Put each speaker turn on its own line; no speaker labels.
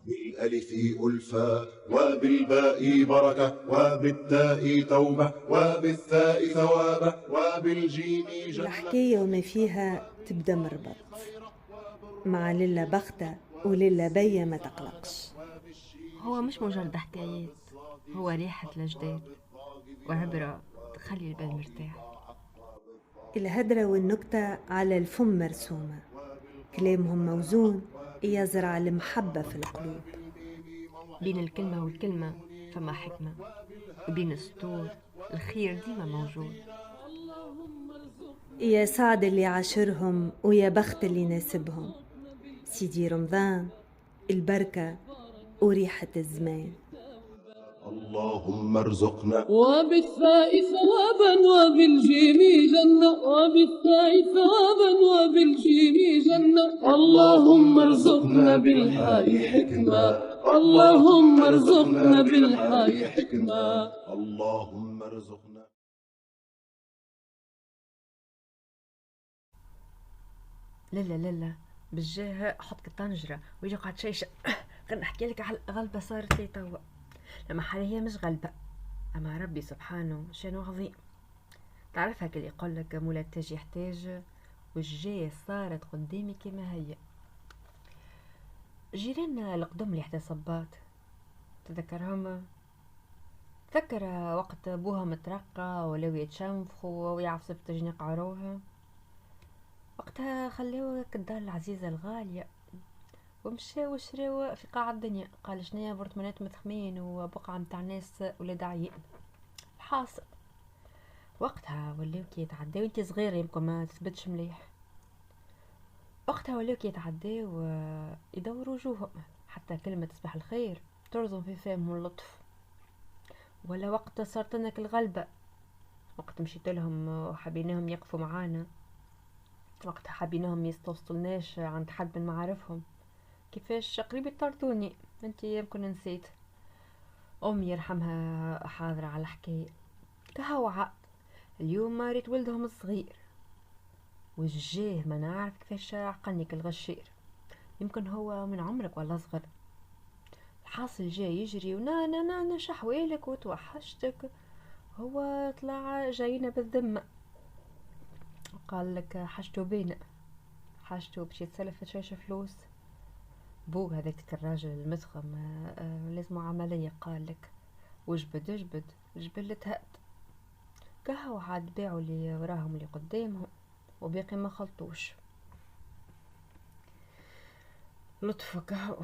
بالألف ألفا وبالباء بركة وبالتاء توبة وبالثاء ثوابة وبالجيم جنة.
الحكاية وما فيها تبدأ مربط مع للا بختة وللا بيا ما تقلقش.
هو مش مجرد حكايات، هو ريحة الأجداد وعبرة تخلي البال مرتاح.
الهدرة والنكتة على الفم مرسومة، كلامهم موزون يزرع المحبة في القلوب.
بين الكلمة والكلمة فما حكمة، وبين السطور الخير ديما موجود.
يا سعد اللي عاشرهم ويا بخت اللي ناسبهم، سيدي رمضان البركة وريحة الزمان.
اللهم ارزقنا
وبالثاء ثوابا وبالجيم جنة، وبالثاء ثوابا وبالجيم جنة. اللهم ارزقنا بالحاء حكمة، اللهم ارزقنا بالحاء حكمة.
اللهم ارزقنا.
لا بالجاه حط طنجرة ويجي قاعد شيشة. خلينا نحكي لك على غلبة صارت لي توا، لما حاليا هي مش غلبة، أما ربي سبحانه شانو عظيم. تعرف هكا اللي يقول لك مولا التاج يحتاج، والجاية صارت قدامي كما هي. جيراننا القدم اللي حدا صباط تذكرهم؟ تذكر وقت بوها مترقى ولاو يتشنفخوا ويعفصوا في تجنيق عروها، وقتها خلاو الدار العزيزة الغالية ومشاو شراو في قاع الدنيا. قال شنيا برطمانات مثخمين وبقعة متاع ناس ولاد عيان. الحاصل وقتها ولاو كي يتعداو، انتي صغيرة يمكن ما تثبتش مليح، وقتها ولاو كي يتعداو يدوروا وجوههم، حتى كلمة تصبح الخير ترزم في فمهم اللطف. ولا وقت صارت لنا الغلبة، وقت مشيت لهم وحبيناهم يقفوا معانا، وقت حبيناهم يستوصلناش عند حد من معارفهم، كيفاش قريب يطردوني. انتي يمكن نسيت. امي يرحمها حاضرة على الحكاية. كهو عاد اليوم ريت ولدهم الصغير وجاه ما نعرف كيفاش عقلني كالغشير، يمكن هو من عمرك ولا صغر. الحاصل جاي يجري ونانا شحوالك وتوحشتك، هو طلع جاينا بالذمة. قال لك حاجته بينا، حاجته باش يتسلف شوية فلوس. بو هذاك الراجل المسخم لازم عملية. قال لك وجبد جبل تهد. كهو عاد باعوا اللي وراهم اللي قدامهم وباقي ما خلطوش. لطفك كهو.